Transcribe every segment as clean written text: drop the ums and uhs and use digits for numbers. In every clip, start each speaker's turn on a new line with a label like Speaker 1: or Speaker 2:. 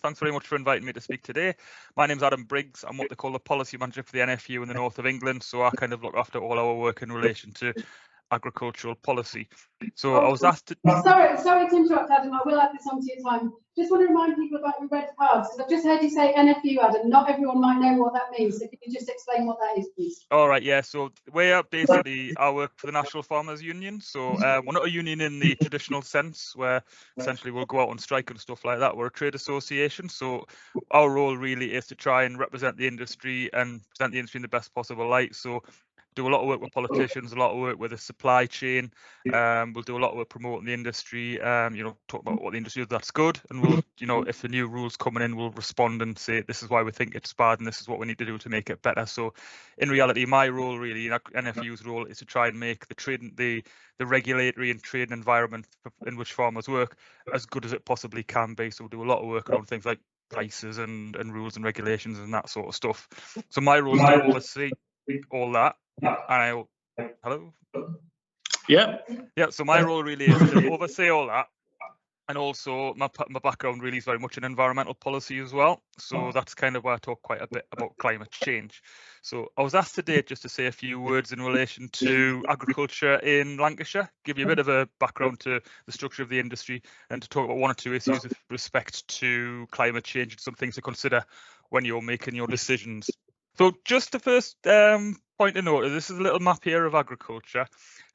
Speaker 1: Thanks very much for inviting me to speak today. My name's Adam Briggs. I'm what they call the policy manager for the NFU in the north of England. So I kind of look after all our work in relation to agricultural policy. So I was asked to...
Speaker 2: Sorry to interrupt, Adam. I will add this onto your time. Just want to remind people about your red cards, because I've just heard you say NFU, Adam. Not everyone might know what that means. So can you just explain what that is, please?
Speaker 1: All right, yeah. So we're basically, I work for the National Farmers Union. So we're not a union in the traditional sense, where essentially we'll go out on strike and stuff like that. We're a trade association. So our role really is to try and represent the industry and present the industry in the best possible light. So do a lot of work with politicians, a lot of work with the supply chain. We'll do a lot of work promoting the industry, talk about what the industry is that's good. And we'll, if the new rules coming in, we'll respond and say, this is why we think it's bad and this is what we need to do to make it better. So in reality, my role really, NFU's role, is to try and make the regulatory and trading environment in which farmers work as good as it possibly can be. So we'll do a lot of work around things like prices and rules and regulations and that sort of stuff. So my role is to oversee all that. And hello?
Speaker 3: Yeah.
Speaker 1: So my role really is to oversee all that. And also my background really is very much in environmental policy as well. So that's kind of why I talk quite a bit about climate change. So I was asked today just to say a few words in relation to agriculture in Lancashire, give you a bit of a background to the structure of the industry, and to talk about one or two issues with respect to climate change and some things to consider when you're making your decisions. So just the first point to note, this is a little map here of agriculture,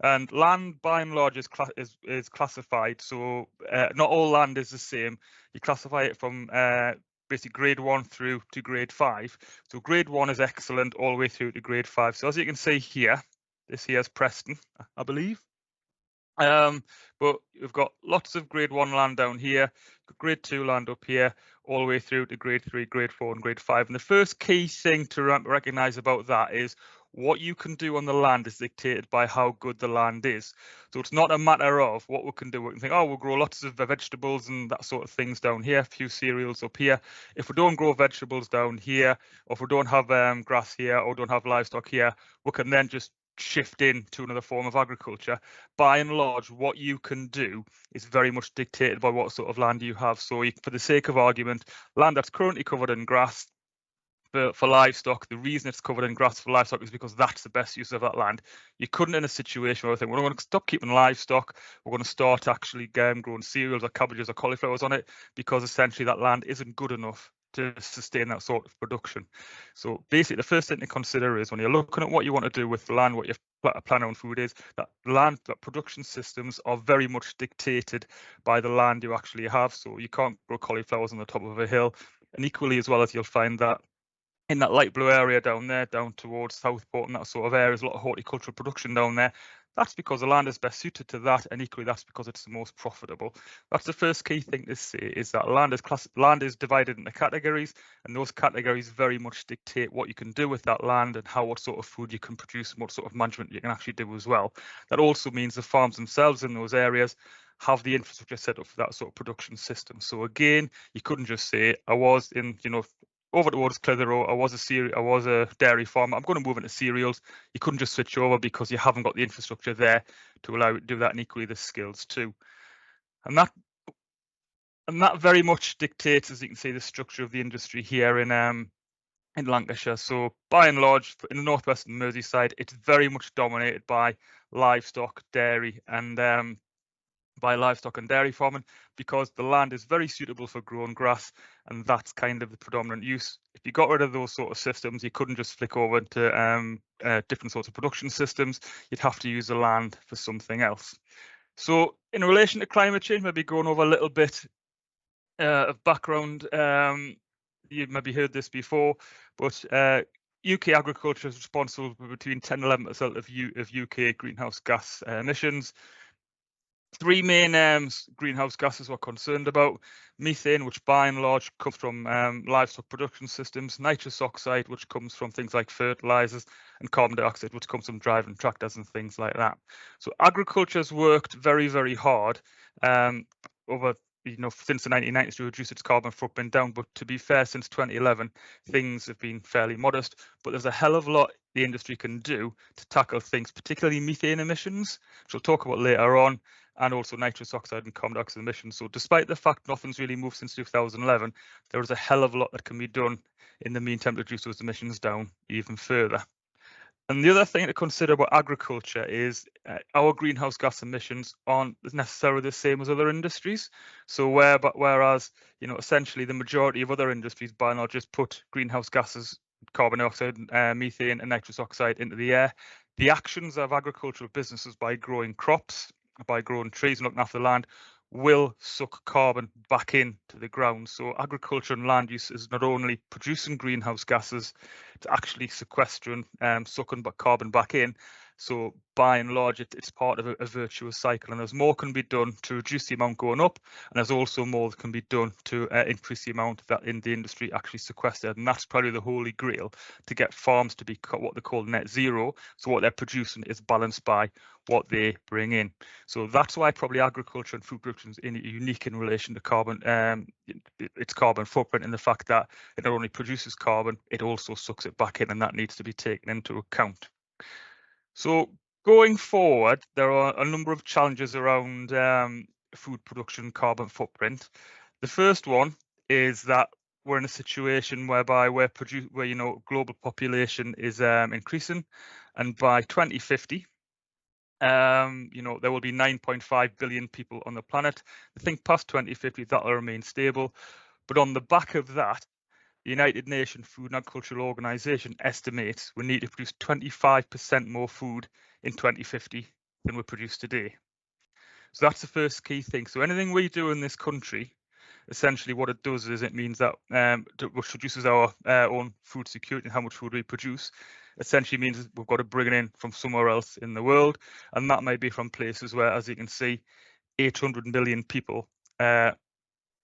Speaker 1: and land by and large is classified. So not all land is the same. You classify it from basically grade 1 through to grade 5. So grade 1 is excellent all the way through to grade 5. So as you can see here, this here is Preston, I believe. But we've got lots of grade 1 land down here, grade 2 land up here, all the way through to grade 3, grade 4 and grade 5. And the first key thing to recognise about that is what you can do on the land is dictated by how good the land is. So it's not a matter of what we can do. We can think, oh, we'll grow lots of vegetables and that sort of things down here, a few cereals up here. If we don't grow vegetables down here, or if we don't have grass here, or don't have livestock here, we can then just shift into another form of agriculture. By and large, what you can do is very much dictated by what sort of land you have. So for the sake of argument, land that's currently covered in grass for livestock, the reason it's covered in grass for livestock is because that's the best use of that land. You couldn't, in a situation where I think we're going to stop keeping livestock, we're going to start actually growing cereals or cabbages or cauliflowers on it, because essentially that land isn't good enough to sustain that sort of production. So basically the first thing to consider is when you're looking at what you want to do with the land, what your plan on food is, that production systems are very much dictated by the land you actually have. So you can't grow cauliflowers on the top of a hill. And equally as well, as you'll find that in that light blue area down there, down towards Southport and that sort of area, there's a lot of horticultural production down there. That's because the land is best suited to that, and equally that's because it's the most profitable. That's the first key thing to say, is that land is divided into categories, and those categories very much dictate what you can do with that land and what sort of food you can produce and what sort of management you can actually do as well. That also means the farms themselves in those areas have the infrastructure set up for that sort of production system. So again, you couldn't just say, I was in, over towards Clitheroe, I was a dairy farmer, I'm going to move into cereals. You couldn't just switch over because you haven't got the infrastructure there to allow you to do that, and equally the skills too. And that very much dictates, as you can see, the structure of the industry here in Lancashire. So by and large, in the northwestern Merseyside, it's very much dominated by livestock, dairy, and dairy farming, because the land is very suitable for growing grass, and that's kind of the predominant use. If you got rid of those sort of systems, you couldn't just flick over into different sorts of production systems. You'd have to use the land for something else. So in relation to climate change, maybe going over a little bit of background. You maybe heard this before, but UK agriculture is responsible for between 10 and 11% of UK greenhouse gas emissions. Three main greenhouse gases we're concerned about: methane, which by and large comes from livestock production systems; nitrous oxide, which comes from things like fertilizers; and carbon dioxide, which comes from driving tractors and things like that. So agriculture has worked very, very hard over since the 1990s to reduce its carbon footprint down. But to be fair, since 2011, things have been fairly modest. But there's a hell of a lot the industry can do to tackle things, particularly methane emissions, which we'll talk about later on, and also nitrous oxide and carbon dioxide emissions. So despite the fact nothing's really moved since 2011, there is a hell of a lot that can be done in the meantime to reduce those emissions down even further. And the other thing to consider about agriculture is our greenhouse gas emissions aren't necessarily the same as other industries. So whereas, essentially the majority of other industries by and large just put greenhouse gases, carbon dioxide, methane and nitrous oxide into the air, the actions of agricultural businesses by growing crops, by growing trees and looking after the land will suck carbon back into the ground. So agriculture and land use is not only producing greenhouse gases, it's actually sequestering, sucking carbon back in. So by and large, it's part of a virtuous cycle, and there's more can be done to reduce the amount going up, and there's also more that can be done to increase the amount that in the industry actually sequestered, and that's probably the holy grail to get farms to be what they call net zero. So what they're producing is balanced by what they bring in. So that's why probably agriculture and food production is unique in relation to carbon, its carbon footprint, in the fact that it not only produces carbon, it also sucks it back in, and that needs to be taken into account. So going forward, there are a number of challenges around food production carbon footprint. The first one is that we're in a situation whereby where global population is increasing, and by 2050, there will be 9.5 billion people on the planet. I think past 2050 that'll remain stable, but on the back of that, the United Nations Food and Agricultural Organization estimates we need to produce 25% more food in 2050 than we produce today. So that's the first key thing. So anything we do in this country, essentially what it does is it means that which reduces our own food security and how much food we produce, essentially means we've got to bring it in from somewhere else in the world, and that may be from places where, as you can see, 800 million people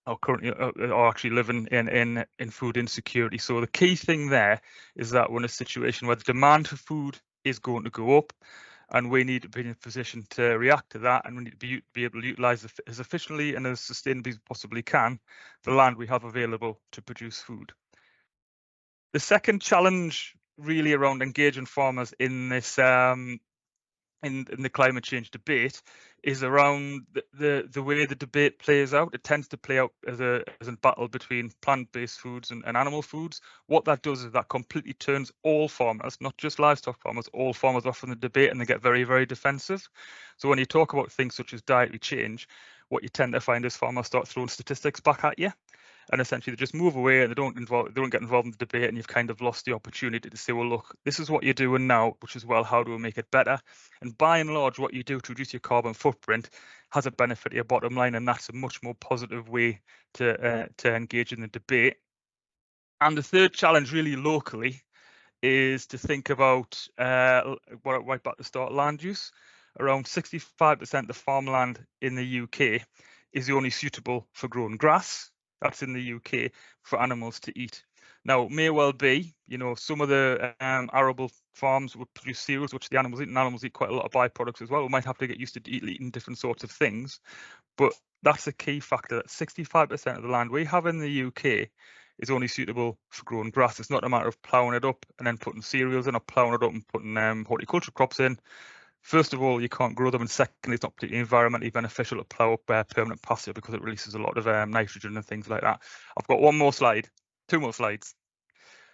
Speaker 1: are currently are actually living in food insecurity. So the key thing there is that we're in a situation where the demand for food is going to go up, and we need to be in a position to react to that, and we need to be able to utilise as efficiently and as sustainably as possibly can the land we have available to produce food. The second challenge really around engaging farmers in this in the climate change debate is around the way the debate plays out. It tends to play out as a battle between plant-based foods and animal foods. What that does is that completely turns all farmers, not just livestock farmers, all farmers off in the debate, and they get very, very defensive. So when you talk about things such as dietary change, what you tend to find is farmers start throwing statistics back at you, and essentially they just move away and they don't get involved in the debate, and you've kind of lost the opportunity to say, well, look, this is what you're doing now, which is, well, how do we make it better? And by and large, what you do to reduce your carbon footprint has a benefit to your bottom line, and that's a much more positive way to engage in the debate. And the third challenge really locally is to think about right back to start, land use. Around 65% of the farmland in the UK is only suitable for growing grass. That's in the UK for animals to eat. Now, it may well be, some of the arable farms would produce cereals, which the animals eat, and animals eat quite a lot of byproducts as well. We might have to get used to eating different sorts of things. But that's a key factor, that 65% of the land we have in the UK is only suitable for growing grass. It's not a matter of ploughing it up and then putting cereals in, or ploughing it up and putting horticultural crops in. First of all, you can't grow them, and secondly, it's not particularly environmentally beneficial to plough up permanent pasture because it releases a lot of nitrogen and things like that. I've got one more slide, two more slides,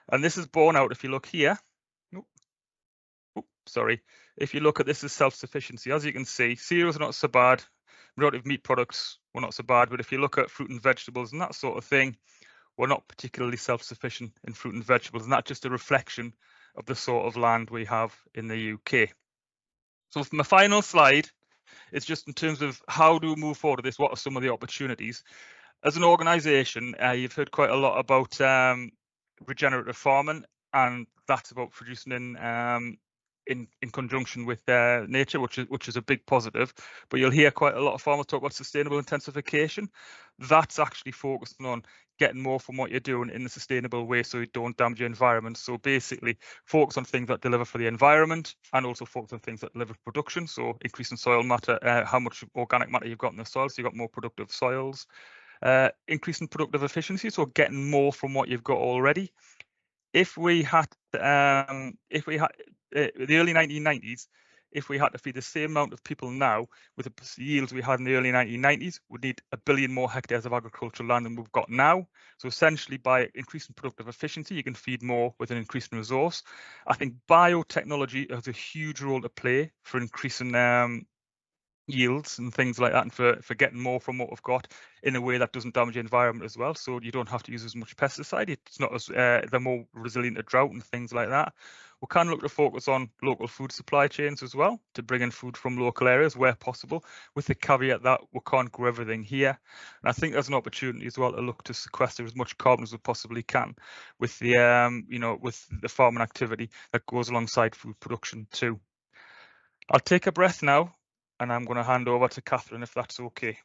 Speaker 1: and this is borne out if you look here. If you look at this as self-sufficiency, as you can see, cereals are not so bad. Majority of meat products were not so bad, but if you look at fruit and vegetables and that sort of thing, we're not particularly self-sufficient in fruit and vegetables, and that's just a reflection of the sort of land we have in the UK. So my final slide is just in terms of how do we move forward with this, what are some of the opportunities? As an organisation, you've heard quite a lot about regenerative farming, and that's about producing in conjunction with nature, which is a big positive. But you'll hear quite a lot of farmers talk about sustainable intensification. That's actually focusing on getting more from what you're doing in a sustainable way, so you don't damage your environment. So basically focus on things that deliver for the environment, and also focus on things that deliver production. So increasing soil matter, how much organic matter you've got in the soil, so you've got more productive soils. Increasing productive efficiency, so getting more from what you've got already. If we had if we had the early 1990s, if we had to feed the same amount of people now with the yields we had in the early 1990s, we'd need 1 billion more hectares of agricultural land than we've got now. So essentially, by increasing productive efficiency, you can feed more with an increasing resource. I think biotechnology has a huge role to play for increasing yields and things like that, and for getting more from what we've got in a way that doesn't damage the environment as well. So you don't have to use as much pesticide. It's not as they're more resilient to drought and things like that. We can look to focus on local food supply chains as well to bring in food from local areas where possible, with the caveat that we can't grow everything here. And I think there's an opportunity as well to look to sequester as much carbon as we possibly can with the with the farming activity that goes alongside food production too. I'll take a breath now, and I'm going to hand over to Catherine, if that's okay.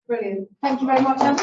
Speaker 2: Brilliant. Thank you very much, Andy.